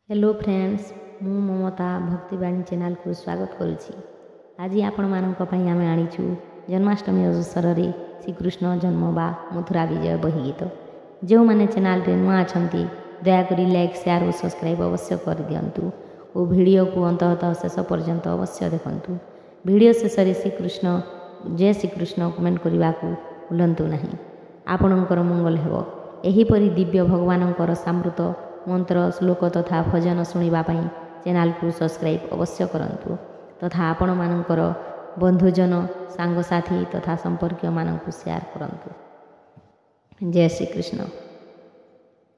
Hello friends मु ममता भक्तिवाणी channel को स्वागत करुछि। आज आपण मानक पई आमे आनिछु जन्माष्टमी अवसर रे श्रीकृष्ण जन्म बा मथुरा विजय बही गीत। जो माने चैनल रे नुआ अछंती दया करी लाइक शेयर और सब्सक्राइब अवश्य कर दियंतु और वीडियो को अंततः शेष पर्यंत अवश्य देखंतु। वीडियो शेष रे श्रीकृष्ण जय श्रीकृष्ण कमेंट करने को भूलंतु नहीं। आपणकर मंगल हेबो। एही परी दिव्य भगवानंकर सामृत मंत्र श्लोक तथा भजन शुणा चैनल को सब्सक्राइब अवश्य करंतु तथा आपण मानकर बंधुजन सांगसाथी तथा संपर्क मानक शेयर करंतु। जय श्रीकृष्ण।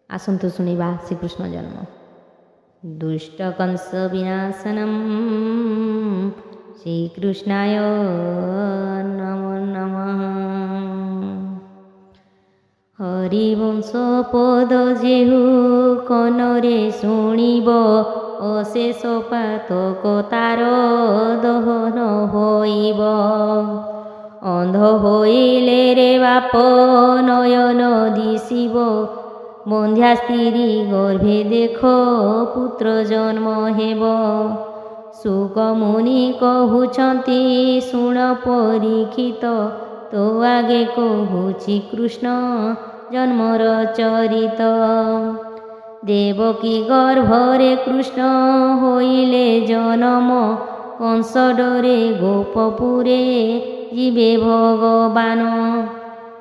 आसंतु शुणा श्रीकृष्ण जन्म। दुष्ट कंस विनाशनम श्रीकृष्णाय नमो नमः। हरिवंश पद जेहु कनरे शुणिब अशेष पातक तार दहन होइब। अंध होइले रे बाप नयन दिशिब बंध्या स्त्री गर्भे देख पुत्र जन्म हेब। सुक मुनि कहउछंती शुण परीक्षित तो आगे कहूछि कृष्ण जन्मर चरित। देवकी गर्भरे कृष्ण होइले जन्म कंस डरे गोपपुरे जीवे भगवान।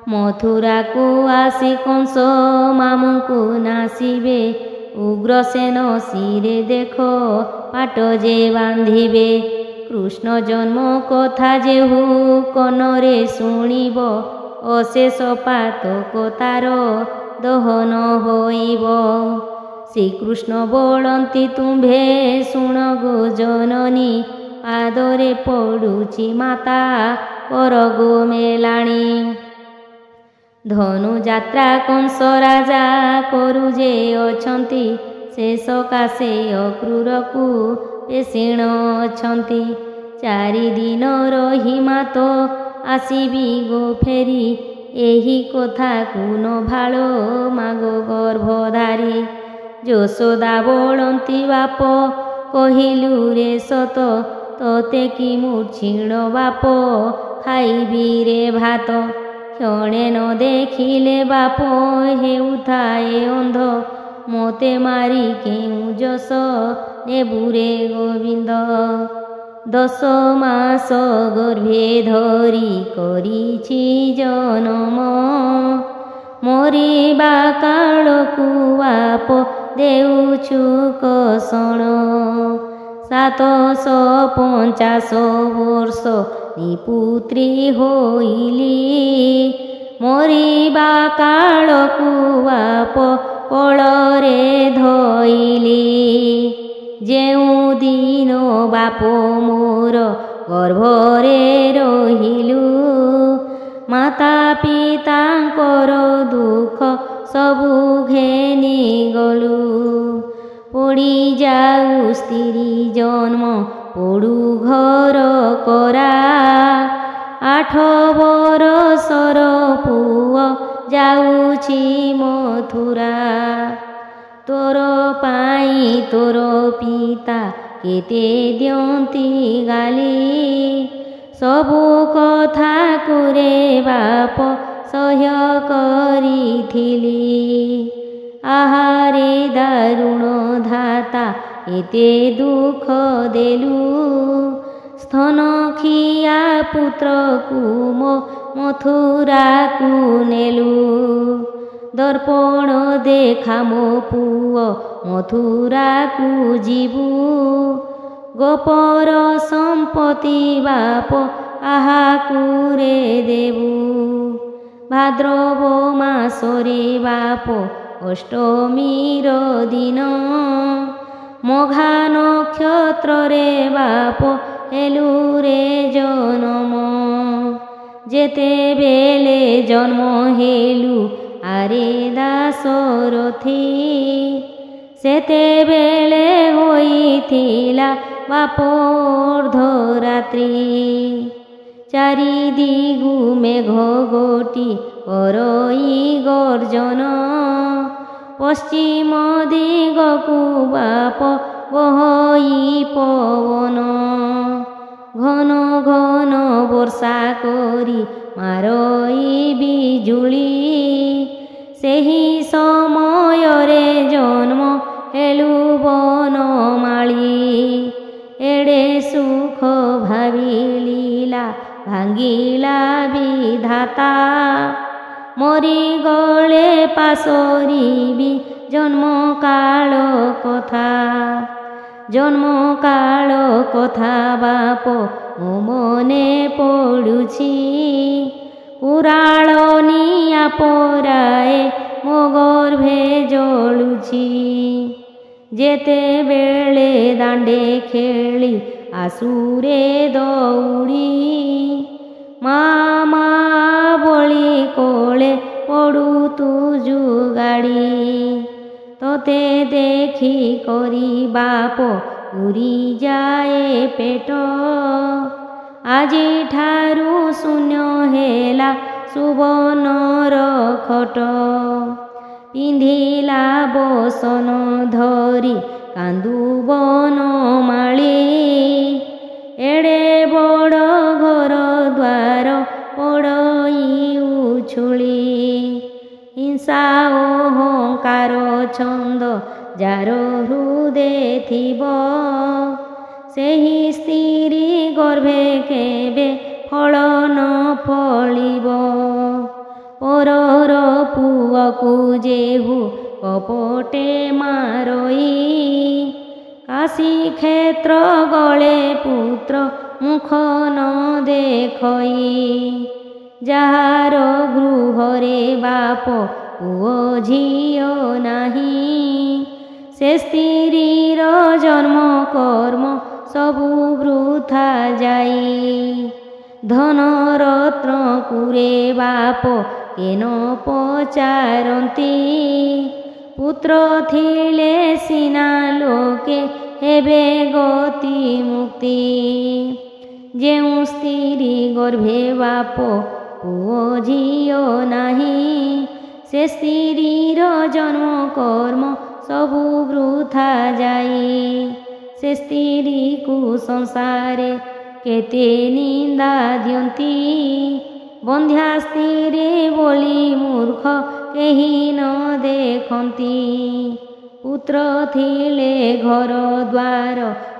मथुरा को आसी कंस मामू को नासिबे उग्रसेन शिरे देख पाट जे बांधिबे। कृष्ण जन्म कथा जेहु कनरे शुणिब अशेष पातक तार दहन होइब। श्रीकृष्ण बोलंती तुम्भे शुण गो जननी पादरे पड़ुछि माता कर गो मेलाणी। धनु यात्रा कंस राजा करू जे अछंती से सकाशे अक्रूर को पेषिण अछंती। चारि दिन रही मातो आसीबी गो फेरी एही कथा को न भालो मागो गर्भधारी। यशोदा बोलंती बाप कहिलु रे सत तोते कि मूर्छिण बाप खाइबी रे भात। क्षणे न देखिले बाप हेउथाए अंध मोते मारी केउ जस नेबुरे गोविंद। 10 मास गर्भे धरी करिछि जनम मरिबा कालकु बाप देउछु कसण। 750 वर्ष निपुत्री होइली मरिबा कालकु बाप कोଳରେ धइली। जेउ दिन बाप मोर गर्भरे रहिलु माता पितांकर दुख सबु घेनी गलु। पड़ी जाऊ स्त्री जन्म पड़ू घर करा 8 बरसर पुआ जाऊछि मथुरा। तोर पाई तोर पिता केते दियंती गाली सबु कथा कुरे बाप सह्य करिथिली। आहारे दारुण धाता एते दुख देलु स्तन खिया पुत्र को मो मथुरा को नेलु। दर्पण देखा मो पुओ मथुरा को जीवु गोपर संपत्ति बाप आहा कुरे देबु। भाद्रव मासरे बाप अष्टमीर दिन मघा नक्षत्र रे बाप हेलु रे जनम। जेते बेले जन्म हेलु आरे दासरथी सेते बेले होइथिला बाप अर्धरात्रि। चारि दिगु मेघ गोटी करई गर्जन ପଶ୍ଚିମ ଦିଗକୁ ବାପ ବହଇ ପବନ ଘନ ଘନ ବର୍ଷା କରି ମାରଇ ବିଜୁଳି ସେହି ସମୟରେ ଜନ୍ମ ହେଲୁ ବନମାଳୀ ଏଡ଼େ ସୁଖ ଭାବିଲିଲା ଭାଙ୍ଗିଲା ବିଧାତା ମରିଗଲେ ପାସରିବି ଜନ୍ମକାଳ କଥା ବାପ ମୋ ମନେ ପଡ଼ୁଛି କୁରାଳ ନିଆଁ ପରାଏ ମୋ ଗର୍ଭେ ଜଳୁଛି ଯେତେବେଳେ ଦାଣ୍ଡେ ଖେଳି ଆସୁରେ ଦୌଡ଼ି ମା ବଳି କୋଳେ ପଡ଼ୁ ତୁ ଯୁଗାଡ଼ି ତୋତେ ଦେଖି କରି ବାପ ପୁରି ଯାଏ ପେଟ ଆଜିଠାରୁ ଶୂନ୍ୟ ହେଲା ସୁବର୍ଣ୍ଣର ଖଟ ପିନ୍ଧିଲା ବସନ ଧରି କାନ୍ଦୁ ବନମାଳୀ ଏଡ଼େ ବଡ଼ ଘର ଦ୍ୱାର ପଡ଼ଇ ଉଛୁଳି ହିଂସା ଅହଙ୍କାର ଛନ୍ଦ ଯାର ହୃଦେ ଥିବ ସେହି ସ୍ତ୍ରୀ ଗର୍ଭେ କେବେ ଫଳ ନ ଫଳିବ ପରର ପୁଅକୁ ଯେହୁ କପଟେ ମାରଇ କାଶୀ କ୍ଷେତ୍ର ଗଳେ ପୁତ୍ର ମୁଖ ନ ଦେଖଇ ଯାହାର ଗୃହରେ ବାପ ପୁଅ ଝିଅ ନାହିଁ ସେ ସ୍ତ୍ରୀର ଜନ୍ମ କର୍ମ ସବୁ ବୃଥା ଯାଇ ଧନ ରତ୍ନ କୁରେ ବାପ କେନ ପଚାରନ୍ତି ପୁତ୍ର ଥିଲେ ସିନା ଲୋକେ ହେବେ ଗତି ମୁକ୍ତି ଯେଉଁ ସ୍ତ୍ରୀ ଗର୍ଭେ ବାପ ପୁଅ ଝିଅ ନାହିଁ ସେ ସ୍ତ୍ରୀର ଜନ୍ମ କର୍ମ ସବୁ ବୃଥା ଯାଇ ସେ ସ୍ତ୍ରୀକୁ ସଂସାରେ କେତେ ନିନ୍ଦା ଦିଅନ୍ତି ବନ୍ଧ୍ୟା ସ୍ତ୍ରୀ ବୋଲି ମୂର୍ଖ କେହି ନ ଦେଖନ୍ତି ପୁତ୍ର ଥିଲେ ଘର ଦ୍ୱାର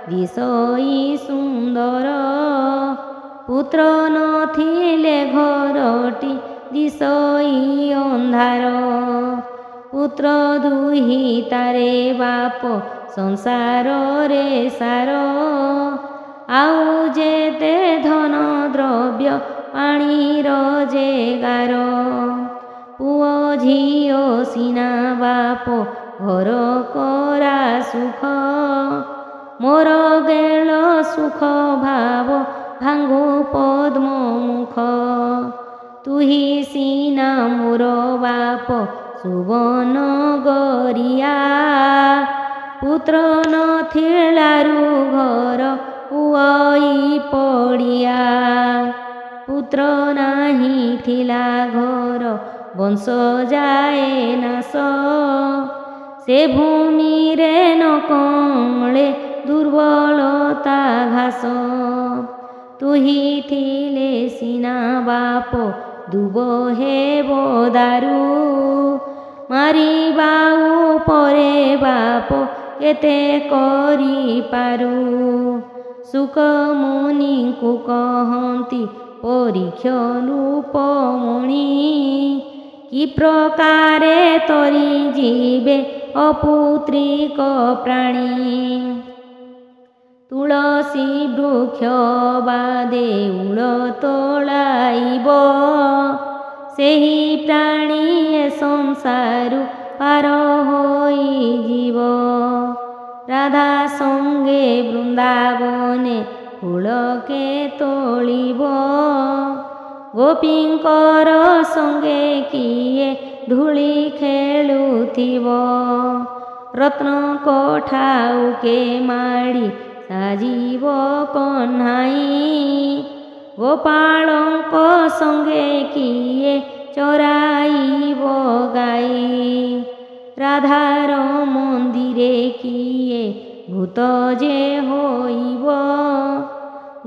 ଦିଶଇ ସୁନ୍ଦର ପୁତ୍ର ନଥିଲେ ଘରଟି ଦିଶଇ ଅନ୍ଧାର ପୁତ୍ର ଦୁହିତାରେ ବାପ ସଂସାରରେ ସାର ଆଉ ଯେତେ ଧନ ଦ୍ରବ୍ୟ ପାଣିର ଯେଗାର ପୁଅ ଝିଅ ସିନା ବାପ ଘର କରା ସୁଖ ମୋର ଗେଳ ସୁଖ ଭାବ ଭାଙ୍ଗୁ ପଦ୍ମ ମୁଖ ତୁହି ସିନା ମୋର ବାପ ସୁବର୍ଣ୍ଣ ଗରିଆ ପୁତ୍ର ନଥିଲାରୁ ଘର ପୁଅଇ ପଡ଼ିଆ ପୁତ୍ର ନାହିଁ ଥିଲା ଘର ବଂଶ ଯାଏ ନାଶ ସେ ଭୂମିରେ ନ କଅଁଳେ ଦୁର୍ବଳତା ଘାସ ତୁହି ଥିଲେ ସିନା ବାପ ଦୁବ ହେବ ଦାରୁ ମାରିବା ଉପରେ ବାପ କେତେ କରିପାରୁ ସୁକ ମୁନିଙ୍କୁ କହନ୍ତି ପରୀକ୍ଷ ରୂପମଣି କି ପ୍ରକାରେ ତରି ଯିବେ ଅପୁତ୍ରିକ ପ୍ରାଣୀ ତୁଳସୀ ବୃକ୍ଷ ବା ଦେଉଳ ତୋଳାଇବ ସେହି ପ୍ରାଣୀ ଏ ସଂସାରୁ ପାର ହୋଇଯିବ ରାଧା ସଙ୍ଗେ ବୃନ୍ଦାବନେ ଫୁଳକେ ତୋଳିବ ଗୋପୀଙ୍କର ସଙ୍ଗେ କିଏ ଧୂଳି ଖେଳୁଥିବ ରତ୍ନ କୋଠାଉକେ ମାଡ଼ି ସାଜିବ କହ୍ନାଇ ଗୋପାଳଙ୍କ ସଙ୍ଗେ କିଏ ଚରାଇବ ଗାଈ ରାଧାର ମନ୍ଦିରେ କିଏ ଭୂତ ଯେ ହୋଇବ,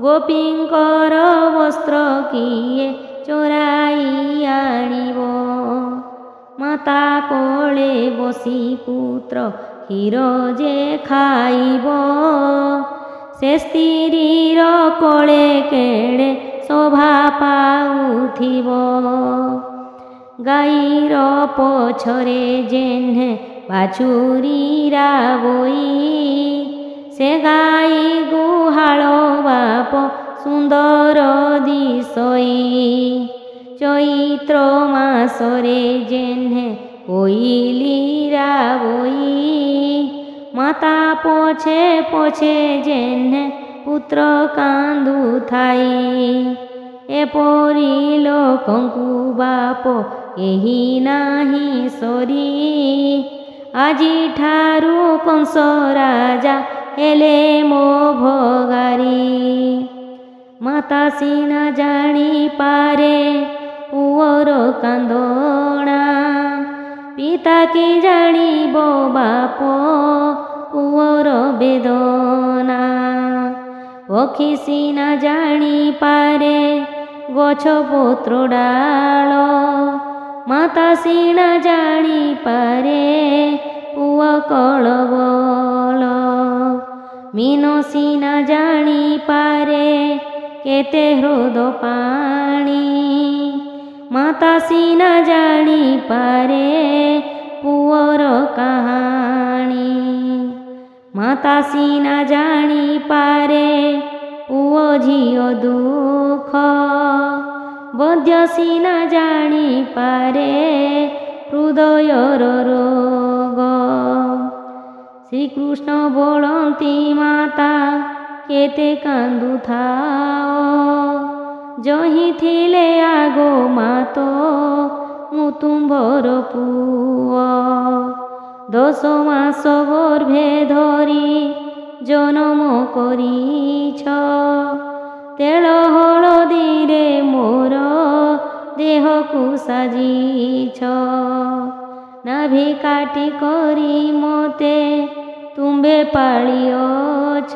ଗୋପୀଙ୍କର ବସ୍ତ୍ର କିଏ ଚୋରାଇ ଆଣିବ। ମାତା କୋଳେ ବସି ପୁତ୍ର କ୍ଷୀର ଯେ ଖାଇବ, ସେ ସ୍ତ୍ରୀର କୋଳେ କେଡ଼େ ଶୋଭା ପାଉଥିବ। ଗାଈର ପଛରେ ଯେହ୍ନେ ବାଛୁରୀ ରାବୋଇ, ସେ ଗାଈ ଗୁହାଳ ବାପ ସୁନ୍ଦର ଦିଶୋଇ। ଚୈତ୍ର ମାସରେ ଯେହ୍ନେ କୋଇଲି ରାବୋଇ, ମାତା ପଛେ ପଛେ ଯେହ୍ନେ ପୁତ୍ର କାନ୍ଦୁଥାଇ। ଏପରି ଲୋକଙ୍କୁ ବାପ କେହି ନାହିଁ ସରି, ଆଜିଠାରୁ କଂସ ରାଜା ହେଲେ ମୋ ଭଗାରୀ। ମାତା ସିନା ଜାଣିପାରେ ପୁଅର କାନ୍ଦଣା, ପିତା କି ଜାଣିବ ବାପ ପୁଅର ବେଦନା। ପକ୍ଷୀ ସିନା ଜାଣିପାରେ ଗଛ ପତ୍ର ଡାଳ, ମାତା ସିନା ଜାଣିପାରେ ପୁଅ କଳବଳ। ମୀନ ସିନା ଜାଣିପାରେ କେତେ ହ୍ରଦ ପାଣି, ମାତା ସିନା ଜାଣିପାରେ ପୁଅର କାହାଣୀ। ମାତା ସିନା ଜାଣିପାରେ ପୁଅ ଝିଅ ଦୁଃଖ, ବୈଦ୍ୟ ସିନା ଜାଣିପାରେ ହୃଦୟର ରୋଗ। ଶ୍ରୀକୃଷ୍ଣ ବୋଳନ୍ତି ମାତା କେତେ କାନ୍ଦୁଥାଅ, ଯହିଁ ଥିଲେ ଆଗ ମାତ ମୁଁ ତୁମ୍ଭର ପୁଅ। 10 ମାସ ଗର୍ଭେ ଧରି ଜନମ କରିଛ, ତେଳ ହଳଦୀରେ ମୋର ଦେହକୁ ସାଜିଛ। ନାଭି କାଟି କରି ମୋତେ ତୁମ୍ଭେ ପାଳିଅଛ,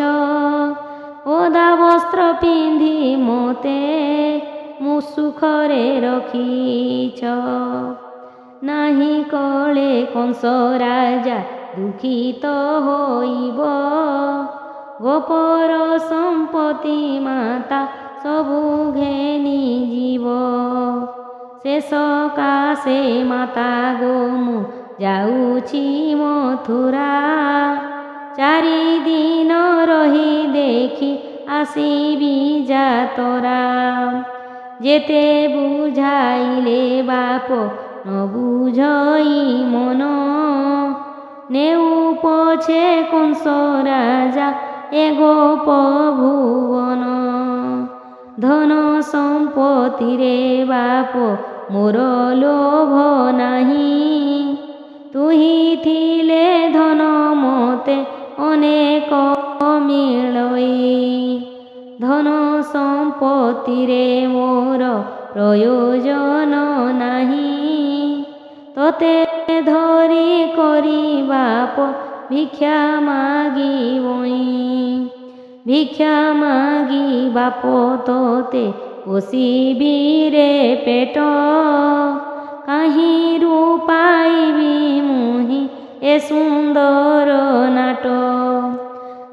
ଓଦା ବସ୍ତ୍ର ପିନ୍ଧି ମୋତେ ମୁଁ ସୁଖରେ ରଖିଛ। ନାହିଁ କଳେ କଂସ ରାଜା ଦୁଃଖିତ ହୋଇବ, ଗୋପର ସମ୍ପତ୍ତି ମାତା ସବୁ ଘେନି ଯିବ। ଶେଷ କାଶେ ମାତା ଗୋ ମୁଁ ଯାଉଛି ମଥୁରା, 4 ଦିନ ରହି ଦେଖି ଆସିବି ଯାତରା। ଯେତେ ବୁଝାଇଲେ ବାପ ନ ବୁଝଇ ମନ, ନେଉ ପଛେ କଂସ ରାଜା ଏ ଗୋପ ଭୁବନ। ଧନ ସମ୍ପତ୍ତିରେ ବାପ ମୋର ଲୋଭ ନାହିଁ, ତୁହି ଥିଲେ ଧନ ମୋତେ ଅନେକ ମିଳଇ। ଧନ ସମ୍ପତ୍ତିରେ ମୋର ପ୍ରୟୋଜନ ନାହିଁ, ତତେ ଧରି କରି ବାପ ଭିକ୍ଷା ମାଗିବଇ। ଭିକ୍ଷା ମାଗି ବାପ ତତେ ପୋଷିବିରେ ପେଟ, କାହିଁରୁ ପାଇବି ମୁହିଁ ଏ ସୁନ୍ଦର ନାଟ।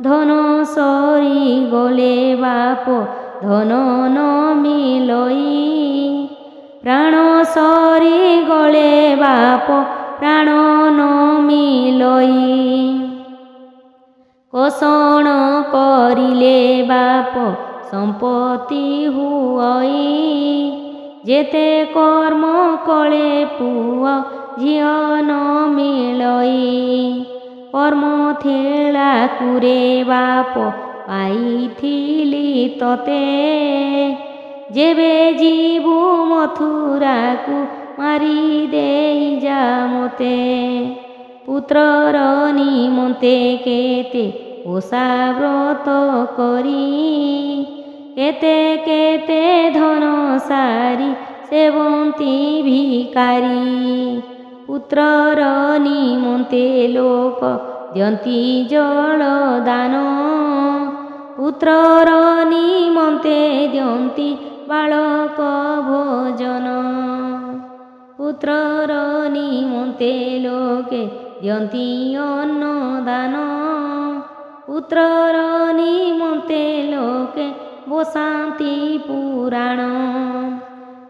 ଧନ ସରି ଗଲେ ବାପ ଧନ ନ ମିଳଇ, ପ୍ରାଣ ସରି ଗଲେ ବାପ ପ୍ରାଣ ନ ମିଳଇ। କୋଷଣ କରିଲେ ବାପ ସମ୍ପତ୍ତି ହୁଅଇ, ଯେତେ କର୍ମ କଳେ ପୁଅ ଝିଅ ନ ମିଳଇ। କର୍ମ ଥିଳାକୁରେ ବାପ ପାଇଥିଲି ତତେ, ଯେବେ ଯିବୁ ମଥୁରାକୁ ମାରି ଦେଇ ଯା ମୋତେ। ପୁତ୍ରର ନିମନ୍ତେ କେତେ ଓଷା ବ୍ରତ କରି, କେତେ କେତେ ଧନ ସାରି ସେବନ୍ତି ଭିକାରୀ। ପୁତ୍ରର ନିମନ୍ତେ ଲୋକ ଦିଅନ୍ତି ଜଳଦାନ। ପୁତ୍ରର ନିମନ୍ତେ ଦିଅନ୍ତି ବାଳକ ଭୋଜନ। ପୁତ୍ରର ନିମନ୍ତେ ଲୋକେ ଦିଅନ୍ତି ଅନ୍ନଦାନ। ପୁତ୍ରର ନିମନ୍ତେ ଲୋକେ ବସାନ୍ତି ପୁରାଣ।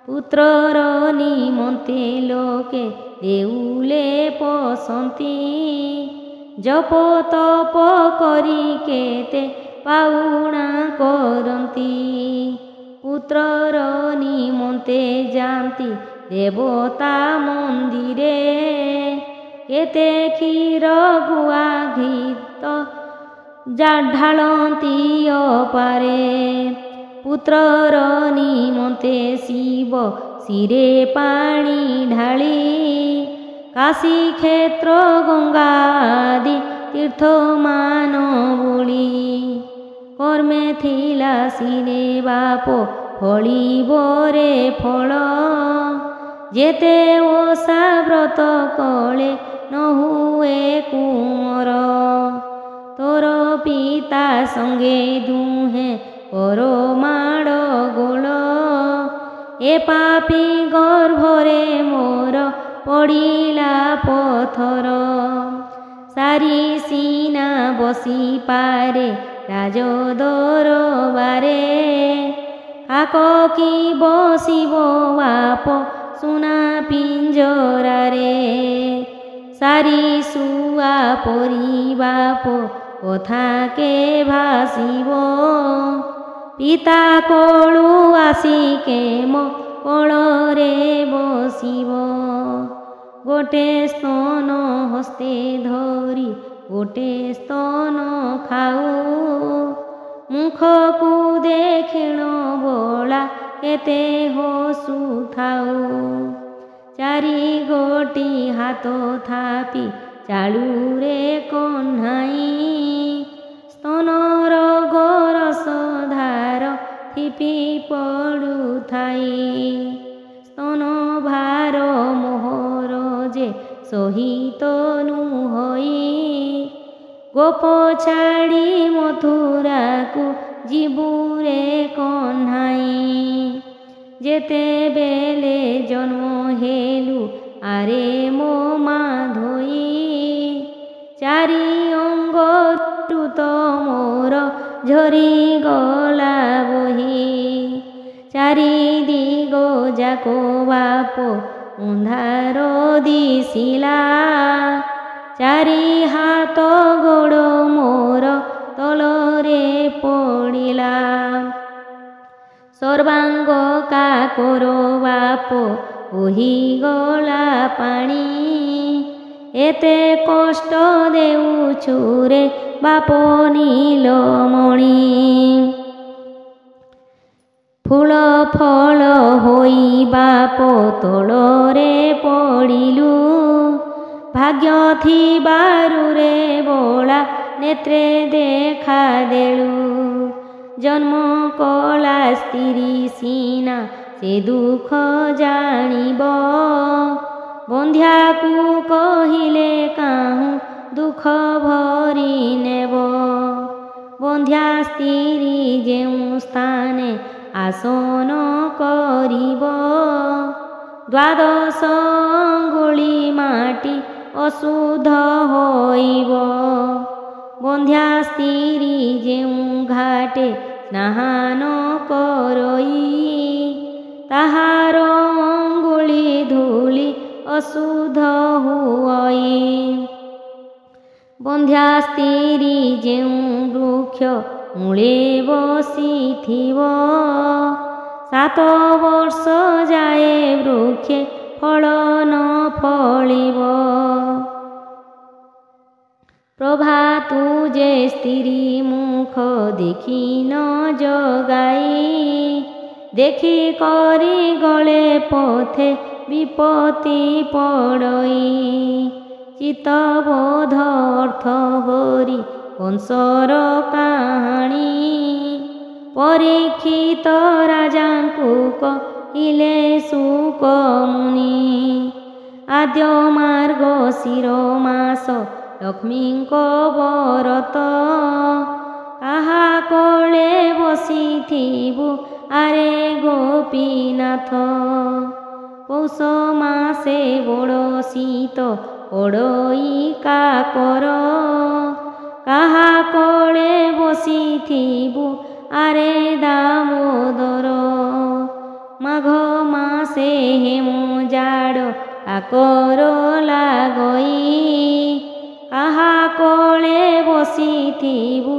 ପୁତ୍ରର ନିମନ୍ତେ ଲୋକେ ଦେଉଲେ ପଶନ୍ତି। ଜପ ତପ କରି କେତେ ପାଉଣା କରନ୍ତି। ପୁତ୍ରର ନିମନ୍ତେ ଯାଆନ୍ତି ଦେବତା ମନ୍ଦିରେ। କେତେ କ୍ଷୀର ଗୁଆ ଘିତ ଢାଳନ୍ତି ଅପାରେ। ପୁତ୍ରର ନିମନ୍ତେ ଶିବ ଶିରେ ପାଣି ଢାଳି। କାଶୀ କ୍ଷେତ୍ର ଗଙ୍ଗା ଆଦି ତୀର୍ଥମାନ ବୁଳି। କର୍ମେ ଥିଲା ସିନେ ବାପ ଫଳିବରେ ଫଳ। ଯେତେ ଓଷା ବ୍ରତ କଳେ ନ ହୁଏ କୁମର। ତୋର ପିତା ସଙ୍ଗେ ଦୁହେଁ କର ମାଡ଼ ଗୋଳ। ଏ ପାପୀ ଗର୍ଭରେ ମୋର ପଡ଼ିଲା ପଥର। ସାରି ସିନା ବସି ପାରେ ରାଜ ଦରବାରେ। କାକ କି ବସିବ ବାପ ସୁନା ପିଞ୍ଜରାରେ। ସାରି ଶୁଆ ପରି ବାପ କଥା କେ ଭାସିବ। ପିତା କୋଳୁ ଆସି କେମ କୋଳରେ ବସିବ। ଗୋଟେ ସ୍ତନ ହସ୍ତେ ଧରି ଗୋଟେ ସ୍ତନ ଖାଉ। ମୁଖକୁ ଦେଖିଣ ବଳା କେତେ ହସୁଥାଉ। ଚାରି ଗୋଟି ହାତ ଥାପି ଚାଳୁରେ କହ୍ନାଇ। ସ୍ତନର ଗୋରସ ଧାର ଥିପି ପଡ଼ୁଥାଇ। ସ୍ତନ ଭାର ମୋହର ଯେ ସହିତ ନୁହଇ। ଗୋପ ଛାଡ଼ି ମଥୁରାକୁ ଯିବୁରେ କହ୍ନାଇ। ଯେତେବେଳେ ଜନ୍ମ ହେଲୁ ଆରେ ମୋ ମାଧୋଇ। ଚାରି ଅଙ୍ଗରୁ ତ ମୋର ଝରିଗଲା ବହି। ଚାରି ଦିଗ ଯାକ ବାପ ଅନ୍ଧାର ଦିଶିଲା। ଚାରି ହାତ ଗୋଡ଼ ମୋର ତଳରେ ପଡ଼ିଲା। ସର୍ବାଙ୍ଗ କାକର ବାପ ବୋହିଗଲା ପାଣି। ଏତେ କଷ୍ଟ ଦେଉଛୁ ରେ ବାପ ନୀଳମଣି। ଫୁଲ ଫଳ ହୋଇ ବାପ ତଳରେ ପଡ଼ିଲୁ। ଭାଗ୍ୟ ଥିବାରୁ ରେ ବଳା ନେତ୍ରେ ଦେଖା ଦେଳୁ। ଜନ୍ମ କଲା ସ୍ତ୍ରୀ ସିନା ସେ ଦୁଃଖ ଜାଣିବ। ବନ୍ଧ୍ୟାକୁ କହିଲେ କାହୁଁ ଦୁଃଖ ଭରି ନେବ। ବନ୍ଧ୍ୟା ସ୍ତ୍ରୀ ଯେଉଁ ସ୍ଥାନେ ଆସନ କରିବ। ଦ୍ୱାଦଶ ଅଙ୍ଗୁଳି ମାଟି ଅଶୁଦ୍ଧ ହୋଇବ। ବନ୍ଧ୍ୟା ସ୍ତ୍ରୀ ଯେଉଁ ଘାଟେ ସ୍ନାନ କରଇ। ତାହାର ଅଙ୍ଗୁଳି ଧୂଳି ଅଶୁଦ୍ଧ ହୁଅଇ। ବନ୍ଧ୍ୟା ସ୍ତ୍ରୀ ଯେଉଁ ବୃକ୍ଷ ମୂଳେ ବସିଥିବ। 7 ବର୍ଷ ଯାଏ ବୃକ୍ଷେ ଫଳ ନ ଫଳିବ। ପ୍ରଭାତୁ ଯେ ସ୍ତ୍ରୀ ମୁଖ ଦେଖି ନ ଜଗାଇ। ଦେଖି କରି ଗଳେ ପଥେ ବିପତ୍ତି ପଡ଼ଇ। ଚିତ୍ତବୋଧ ଅର୍ଥ ହରି କଂସର କାହାଣୀ। ପରୀକ୍ଷିତ ରାଜାଙ୍କୁ କହିଲେ ଶୁକ ମୁନି। ଖାଦ୍ୟ ମାର୍ଗଶିର ମାସ ଲକ୍ଷ୍ମୀଙ୍କ ବରତ। କାହା କୋଳେ ବସିଥିବୁ ଆରେ ଗୋପୀନାଥ। ପୌଷ ମାସେ ବଡ଼ ଶୀତ ପଡ଼ଇ କାକର। କାହା କୋଳେ ବସିଥିବୁ ଆରେ ଦାମୋଦର। ମାଘ ମାସେ ହେମ ଜାଡ଼ କାକର ଲାଗଇ। କାହା କୋଳେ ବସିଥିବୁ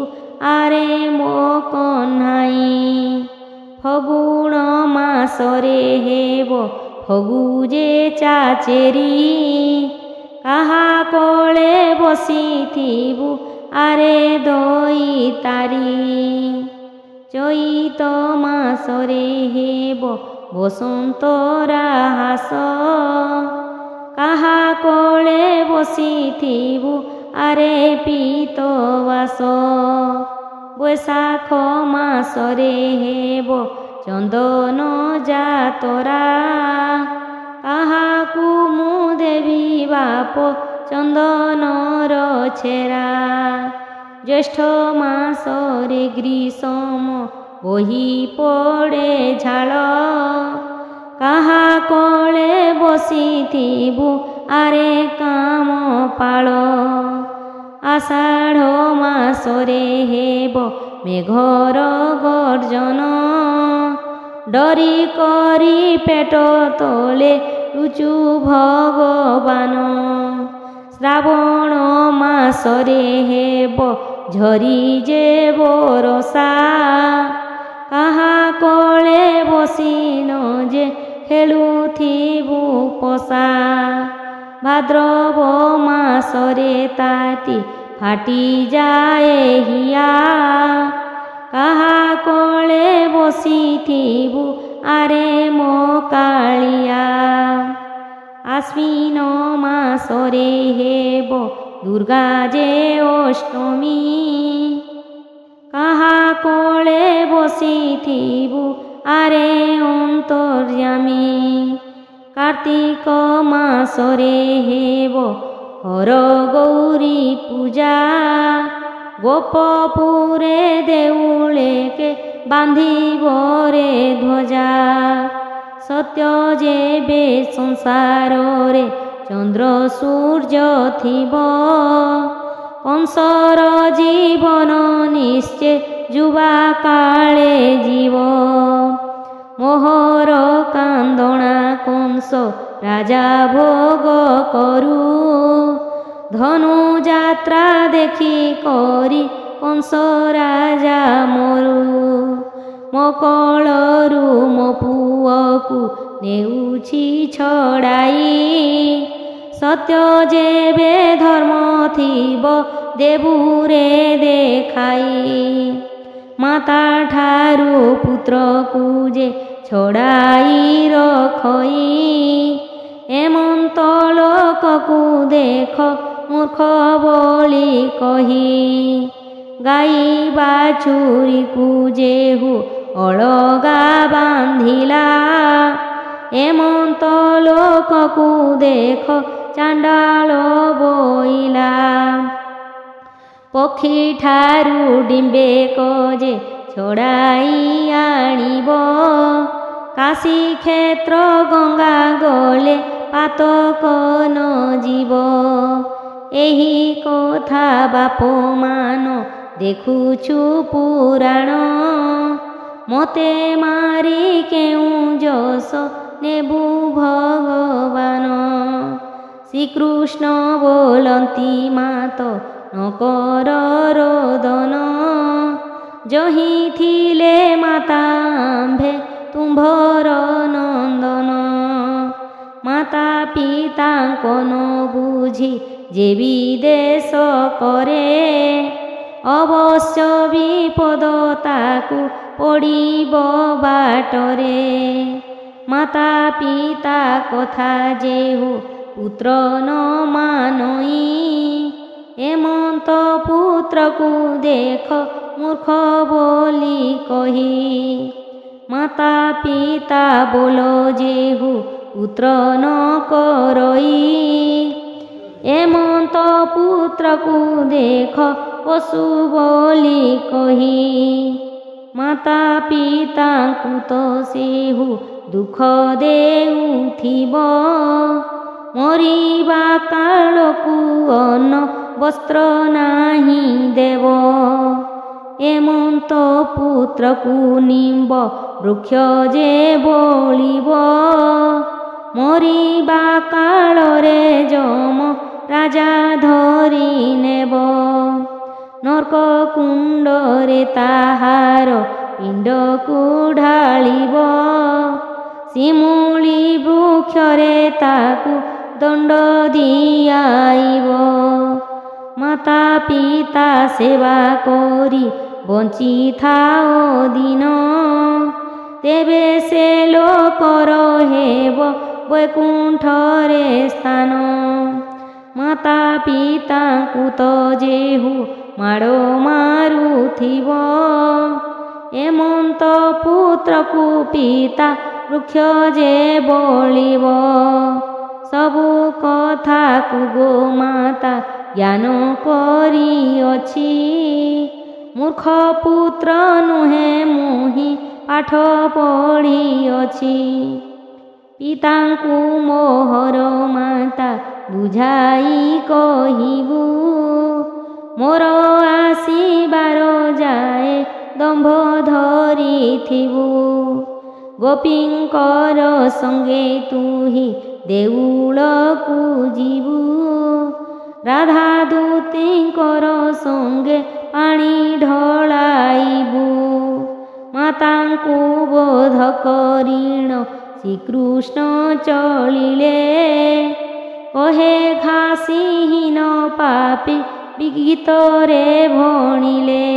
ଆରେ ମୋ କହ୍ନାଇ। ଫଗୁଣ ମାସରେ ହେବ ଫଗୁ ଯେ ଚାଚେରି। କାହା କୋଳେ ବସିଥିବୁ ଆରେ ଦଇତାରି। ଚୈତ ମାସରେ ହେବ ବସନ୍ତ ରାହାସ। କାହା କୋଳେ ବସିଥିବୁ ଆରେ ପିତବାସ। ବୈଶାଖ ମାସରେ ହେବ ଚନ୍ଦନ ଯାତରା। କାହାକୁ ମୁଁ ଦେବି ବାପ ଚନ୍ଦନର ଛେରା। ଜ୍ୟେଷ୍ଠ ମାସରେ ଗ୍ରୀଷମ ବହି ପଡ଼େ ଝାଳ। କାହା କୋଳେ ବସିଥିବୁ ଆରେ କାମ ପାଳ। ଆଷାଢ଼ ମାସରେ ହେବ ମେଘର ଗର୍ଜନ। ଡରି କରି ପେଟ ତଳେ ଲୁଚୁ ଭଗବାନ। ଶ୍ରାବଣ ମାସରେ ହେବ ଝରି ଯେ ବରଷା। କାହା କୋଳେ ବସିନ ଯେ ଖେଳୁଥିବୁ ପଶା। ଭାଦ୍ରବ ମାସରେ ତାତି ଫାଟିଯାଏ ହିଆ। କାହା କୋଳେ ବସିଥିବୁ ଆରେ ମୋ କାଳିଆ। ଆଶ୍ୱିନ ମାସରେ ହେବ ଦୁର୍ଗା ଯେ ଅଷ୍ଟମୀ। କାହା କୋଳେ ବସିଥିବୁ ଆରେ ଅନ୍ତର୍ଯ୍ୟାମୀ। କାର୍ତ୍ତିକ ମାସରେ ହେବ ହରଗୌରୀ ପୂଜା। ଗୋପପୁରେ ଦେଉଳେକେ ବାନ୍ଧିବ ରେ ଧ୍ୱଜା। ସତ୍ୟ ଯେବେ ସଂସାରରେ ଚନ୍ଦ୍ର ସୂର୍ଯ୍ୟ ଥିବ। କଂସର ଜୀବନ ନିଶ୍ଚେ ଯୁବା କାଳେ ଯିବ। ମୋହର କାନ୍ଦଣା କଂସ ରାଜା ଭୋଗ କରୁ। ଧନୁ ଯାତ୍ରା ଦେଖି କରି କଂସ ରାଜା ମରୁ। ମୋ କୋଳରୁ ମୋ ପୁଅକୁ ନେଉଛି ଛଡ଼ାଇ। ସତ୍ୟ ଯେବେ ଧର୍ମ ଥିବ ଦେବୁରେ ଦେଖାଇ। ମାତା ଠାରୁ ପୁତ୍ରକୁ ଯେ ଛଡ଼ାଇ ରଖଇ। ଏମନ୍ତ ଲୋକକୁ ଦେଖ ମୂର୍ଖ ବୋଲି କହି। ଗାଈ ବାଛୁରୀକୁ ଯେହୁ ଅଳଗା ବାନ୍ଧିଲା। ଏମନ୍ତ ଲୋକକୁ ଦେଖ ଚାଣ୍ଡାଳ ବୋଇଲା। ପକ୍ଷୀ ଠାରୁ ଡିମ୍ବେକ ଯେ ଛଡ଼ାଇ ଆଣିବ। କାଶୀ କ୍ଷେତ୍ର ଗଙ୍ଗା ଗଲେ ପାତକ ନ ଯିବ। ଏହି କଥା ବାପମାନ ଦେଖୁଛୁ ପୁରାଣ। ମୋତେ ମାରି କେଉଁ ଯଶ ନେବୁ ଭଗବାନ। ଶ୍ରୀକୃଷ୍ଣ ବୋଲନ୍ତି ମାତ ନ କର ରୋଦନ। ଯହିଁ ଥିଲେ ମାତା ଆମ୍ଭେ ତୁମ୍ଭର ନନ୍ଦନ। ମାତା ପିତାଙ୍କ ନ ବୁଝି ଯେ ବିଦେଶ କରେ। ଅବଶ୍ୟ ବିପଦ ତାକୁ ପଡ଼ିବ ବାଟରେ। ମାତା ପିତା କଥା ଯେହୁ ପୁତ୍ର ନ ମାନଇ। ଏମନ୍ତ ପୁତ୍ରକୁ ଦେଖ ମୂର୍ଖ ବୋଲି କହି। ମାତା ପିତା ବୋଲ ଯେହୁ ପୁତ୍ର ନ କରଇ। ଏମନ୍ତ ପୁତ୍ରକୁ ଦେଖ ପଶୁ ବୋଲି କହି। ମାତା ପିତାଙ୍କୁ ତ ସେହୁ ଦୁଃଖ ଦେଉଥିବ। ମରିବା କାଳକୁ ଅନ୍ନ ବସ୍ତ୍ର ନାହିଁ ଦେବ। ଏମନ୍ତ ପୁତ୍ରକୁ ନିମ୍ବ ବୃକ୍ଷ ଯେ ବଳିବ। ମରିବା କାଳରେ ଯମ ରାଜା ଧରି ନେବ। ନର୍କ କୁଣ୍ଡରେ ତାହାର ପିଣ୍ଡକୁ ଢାଳିବ। ଶିମୁଳି ବୃକ୍ଷରେ ତାକୁ ଦଣ୍ଡ ଦିଆଇବ। ମାତା ପିତା ସେବା କରି ବଞ୍ଚିଥାଅ ଦିନ। ତେବେ ସେ ଲୋକର ହେବ ବୈକୁଣ୍ଠରେ ସ୍ଥାନ। ମାତା ପିତାଙ୍କୁ ତ ଯେହୁ ମାଡ଼ ମାରୁଥିବ। ଏମନ୍ତ ପୁତ୍ରକୁ ପିତା ବୃକ୍ଷ ଯେ ବଳିବ। ସବୁ କଥାକୁ ଗୋମାତା ଜ୍ଞାନ କରିଅଛି। ମୂର୍ଖ ପୁତ୍ର ନୁହେଁ ମୁହିଁ ପାଠ ପଢ଼ିଅଛି। ପିତାଙ୍କୁ ମୋହର ମାତା ବୁଝାଇ କହିବୁ। ମୋର ଆସିବାର ଯାଏ ଦମ୍ଭ ଧରିଥିବୁ। ଗୋପୀଙ୍କର ସଙ୍ଗେ ତୁହି ଦେଉଳକୁ ଯିବୁ। ରାଧା ଦୂତୀଙ୍କର ସଙ୍ଗେ ପାଣି ଢଳାଇବୁ। ମାତାଙ୍କୁ ବୋଧ କରିଣ ଶ୍ରୀକୃଷ୍ଣ ଚଳିଲେ। କହେ ଘାସିହୀନ ପାପୀ ବିଗୀତରେ ଭଣିଲେ।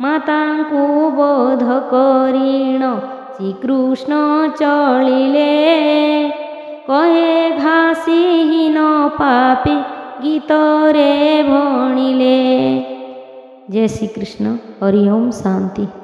ମାତାଙ୍କୁ ବୋଧ କରିଣ ଶ୍ରୀକୃଷ୍ଣ ଚଳିଲେ। କହେ ଘାସିହୀନ ପାପୀ ଗୀତରେ ଭଣିଲେ। जय श्री कृष्ण। हरि ओम शांति।